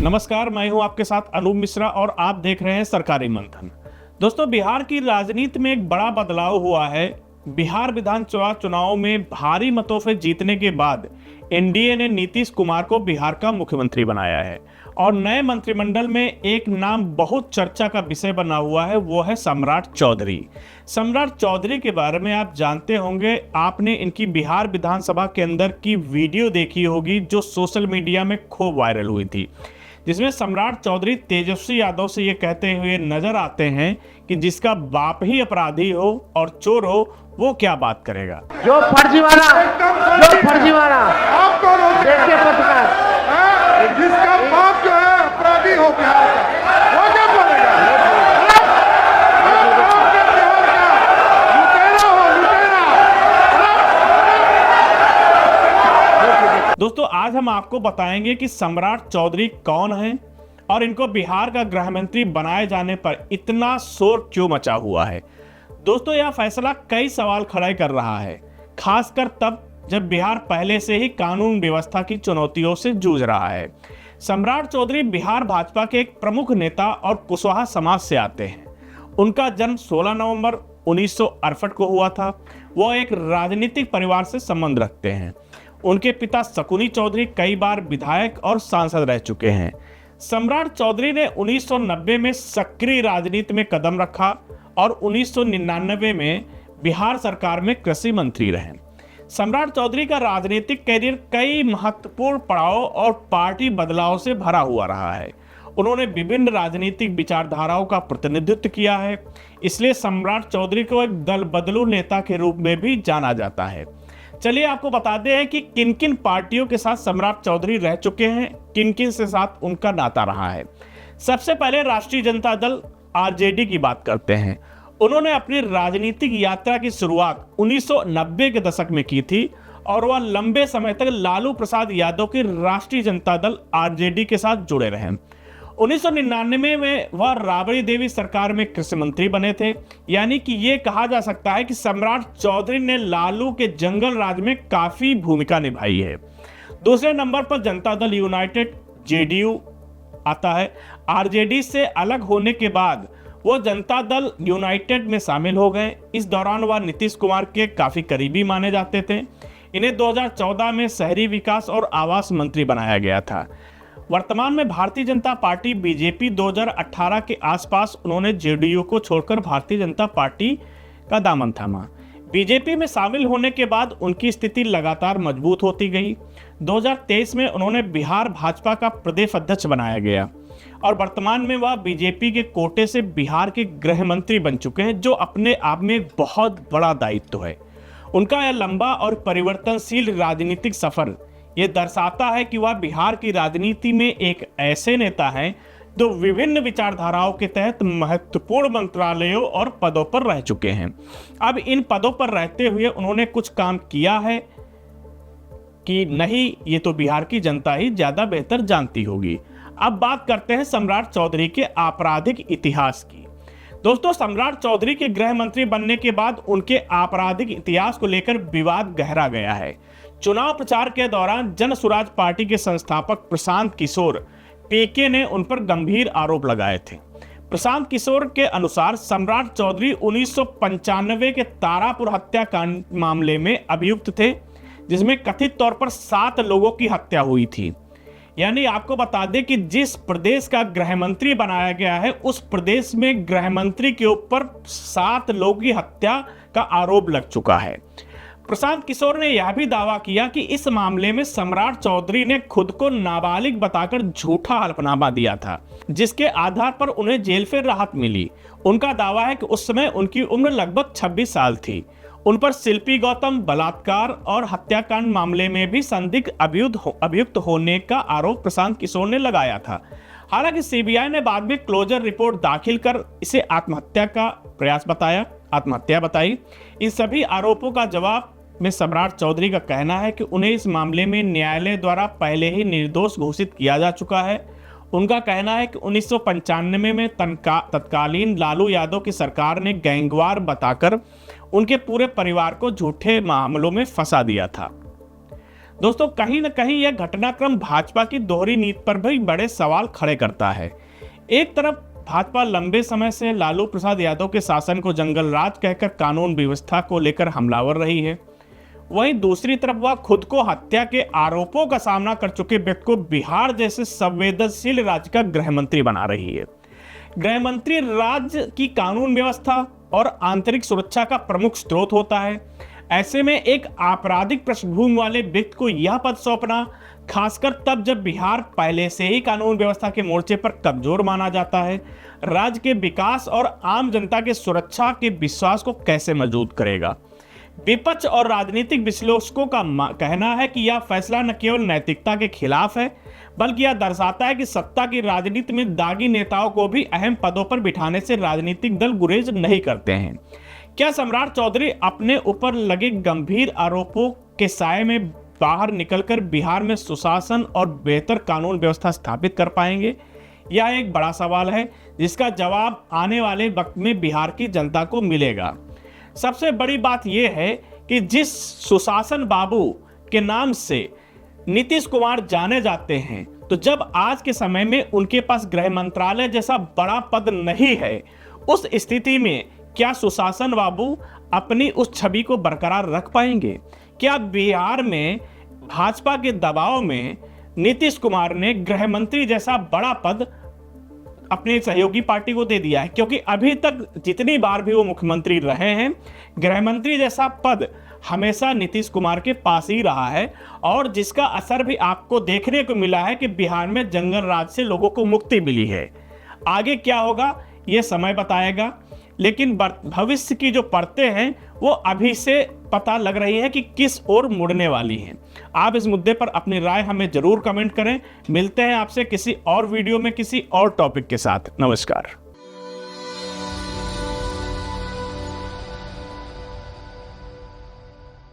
नमस्कार, मैं हूं आपके साथ अनूप मिश्रा और आप देख रहे हैं सरकारी मंथन। दोस्तों, बिहार की राजनीति में एक बड़ा बदलाव हुआ है। बिहार विधानसभा चुनाव में भारी मतों से जीतने के बाद एनडीए ने नीतीश कुमार को बिहार का मुख्यमंत्री बनाया है और नए मंत्रिमंडल में एक नाम बहुत चर्चा का विषय बना हुआ है, वो है सम्राट चौधरी। सम्राट चौधरी के बारे में आप जानते होंगे, आपने इनकी बिहार विधानसभा के अंदर की वीडियो देखी होगी जो सोशल मीडिया में खूब वायरल हुई थी, जिसमें सम्राट चौधरी तेजस्वी यादव से ये कहते हुए नजर आते हैं कि जिसका बाप ही अपराधी हो और चोर हो वो क्या बात करेगा। जो फर्जीवाड़ा आप कौन हो? देखिए पत्रकार, जिसका बाप जो है अपराधी हो बिहार का, वो क्या बोलेगा? लुटेरा हो, लुटेरा। दोस्तों, आज हम आपको बताएंगे कि सम्राट चौधरी कौन है और इनको बिहार का गृह मंत्री बनाए जाने पर इतना शोर क्यों मचा हुआ है। दोस्तों, यह फैसला कई सवाल खड़े कर रहा है, खासकर तब जब बिहार पहले से ही कानून व्यवस्था की चुनौतियों से जूझ रहा है। सम्राट चौधरी बिहार भाजपा के एक प्रमुख नेता और कुशवाहा समाज से आते हैं। उनका जन्म 16 नवंबर 1968 को हुआ था। वो एक राजनीतिक परिवार से संबंध रखते हैं। उनके पिता शकुनी चौधरी कई बार विधायक और सांसद रह चुके हैं। सम्राट चौधरी ने 1990 में सक्रिय राजनीति में कदम रखा और 1999 में बिहार सरकार में कृषि मंत्री रहे। सम्राट चौधरी का राजनीतिक कैरियर कई महत्वपूर्ण पड़ाव और पार्टी बदलाव से भरा हुआ रहा है। उन्होंने विभिन्न राजनीतिक विचारधाराओं का प्रतिनिधित्व किया है, इसलिए सम्राट चौधरी को एक दल बदलू नेता के रूप में भी जाना जाता है। चलिए आपको बताते हैं कि किन किन पार्टियों के साथ सम्राट चौधरी रह चुके हैं, किन किन से साथ उनका नाता रहा है। सबसे पहले राष्ट्रीय जनता दल आरजेडी की बात करते हैं। उन्होंने अपनी राजनीतिक यात्रा की शुरुआत 1990 के दशक में की थी और वह लंबे समय तक लालू प्रसाद यादव की राष्ट्रीय जनता दल आरजेडी के साथ जुड़े रहे। 1999 में वह राबड़ी देवी सरकार में कृषि मंत्री बने थे। यानी कि ये कहा जा सकता है कि सम्राट चौधरी ने लालू के जंगल राज में काफी भूमिका निभाई है। दूसरे नंबर पर जनता दल यूनाइटेड जेडीयू आता है। आरजेडी से अलग होने के बाद वो जनता दल यूनाइटेड में शामिल हो गए। इस दौरान वह नीतीश कुमार के काफी करीबी माने जाते थे। इन्हें 2014 में शहरी विकास और आवास मंत्री बनाया गया था। वर्तमान में भारतीय जनता पार्टी बीजेपी 2018 के आसपास उन्होंने जेडीयू को छोड़कर भारतीय जनता पार्टी का दामन थामा। बीजेपी में शामिल होने के बाद उनकी स्थिति लगातार मजबूत होती गई। 2023 में उन्होंने बिहार भाजपा का प्रदेश अध्यक्ष बनाया गया और वर्तमान में वह बीजेपी के कोटे से बिहार के गृह मंत्री बन चुके हैं, जो अपने आप में एक बहुत बड़ा दायित्व है। उनका यह लंबा और परिवर्तनशील राजनीतिक सफर ये दर्शाता है कि वह बिहार की राजनीति में एक ऐसे नेता हैं जो विभिन्न विचारधाराओं के तहत महत्वपूर्ण मंत्रालयों और पदों पर रह चुके हैं। अब इन पदों पर रहते हुए उन्होंने कुछ काम किया है कि नहीं, ये तो बिहार की जनता ही ज्यादा बेहतर जानती होगी। अब बात करते हैं सम्राट चौधरी के आपराधिक इतिहास की। दोस्तों, सम्राट चौधरी के गृह मंत्री बनने के बाद उनके आपराधिक इतिहास को लेकर विवाद गहरा गया है। चुनाव प्रचार के दौरान जन स्वराज पार्टी के संस्थापक प्रशांत किशोर पीके ने उन पर गंभीर आरोप लगाए थे। प्रशांत किशोर के अनुसार सम्राट चौधरी 1995 के तारापुर हत्याकांड मामले में अभियुक्त थे, जिसमें कथित तौर पर 7 लोगों की हत्या हुई थी। यानी आपको बता दें कि जिस प्रदेश का गृह मंत्री बनाया गया है, उस प्रदेश में गृह मंत्री के ऊपर 7 लोगों की हत्या का आरोप लग चुका है। प्रशांत किशोर ने यह भी दावा किया कि इस मामले में सम्राट चौधरी ने खुद को नाबालिग बताकर झूठा हलफनामा दिया था, जिसके आधार पर उन्हें जेल से राहत मिली। उनका दावा है कि उस समय उनकी उम्र लगभग 26 साल थी। उन पर शिल्पी गौतम बलात्कार और हत्याकांड मामले में भी संदिग्ध अभियुक्त होने का आरोप प्रशांत किशोर ने लगाया था। हालांकि सीबीआई ने बाद में क्लोजर रिपोर्ट दाखिल कर इसे आत्महत्या बताई। इन सभी आरोपों का जवाब में सम्राट चौधरी का कहना है कि उन्हें इस मामले में न्यायालय द्वारा पहले ही निर्दोष घोषित किया जा चुका है। उनका कहना है कि 1995 में तत्कालीन लालू यादव की सरकार ने गैंगवार बताकर उनके पूरे परिवार को झूठे मामलों में फंसा दिया था। दोस्तों कहीं ना कहीं यह घटनाक्रम भाजपा की दोहरी नीति पर भी बड़े सवाल खड़े करता है। एक तरफ भाजपा लंबे समय से लालू प्रसाद यादव के शासन को जंगल राज कहकर कानून व्यवस्था को लेकर हमलावर रही है, वहीं दूसरी तरफ वह खुद को हत्या के आरोपों का सामना कर चुके व्यक्ति को बिहार जैसे संवेदनशील राज्य का गृह मंत्री बना रही है। गृह मंत्री राज्य की कानून व्यवस्था और आंतरिक सुरक्षा का प्रमुख स्रोत होता है। ऐसे में एक आपराधिक पृष्ठभूमि वाले व्यक्ति को यह पद सौंपना, खासकर तब जब बिहार पहले से ही कानून व्यवस्था के मोर्चे पर कमजोर माना जाता है, राज्य के विकास और आम जनता के सुरक्षा के विश्वास को कैसे मजबूत करेगा। विपक्ष और राजनीतिक विश्लेषकों का कहना है कि यह फैसला न केवल नैतिकता के खिलाफ है, बल्कि यह दर्शाता है कि सत्ता की राजनीति में दागी नेताओं को भी अहम पदों पर बिठाने से राजनीतिक दल गुरेज नहीं करते हैं। क्या सम्राट चौधरी अपने ऊपर लगे गंभीर आरोपों के साए में बाहर निकलकर बिहार में सुशासन और बेहतर कानून व्यवस्था स्थापित कर पाएंगे? यह एक बड़ा सवाल है जिसका जवाब आने वाले वक्त में बिहार की जनता को मिलेगा। सबसे बड़ी बात यह है कि जिस सुशासन बाबू के नाम से नीतीश कुमार जाने जाते हैं, तो जब आज के समय में उनके पास गृह मंत्रालय जैसा बड़ा पद नहीं है, उस स्थिति में क्या सुशासन बाबू अपनी उस छवि को बरकरार रख पाएंगे? क्या बिहार में भाजपा के दबाव में नीतीश कुमार ने गृह मंत्री जैसा बड़ा पद अपने सहयोगी पार्टी को दे दिया है? क्योंकि अभी तक जितनी बार भी वो मुख्यमंत्री रहे हैं, गृह मंत्री जैसा पद हमेशा नीतीश कुमार के पास ही रहा है, और जिसका असर भी आपको देखने को मिला है कि बिहार में जंगल राज से लोगों को मुक्ति मिली है। आगे क्या होगा ये समय बताएगा, लेकिन भविष्य की जो परतें हैं वो अभी से पता लग रही है कि किस ओर मुड़ने वाली हैं। आप इस मुद्दे पर अपनी राय हमें जरूर कमेंट करें। मिलते हैं आपसे किसी और वीडियो में किसी और टॉपिक के साथ। नमस्कार।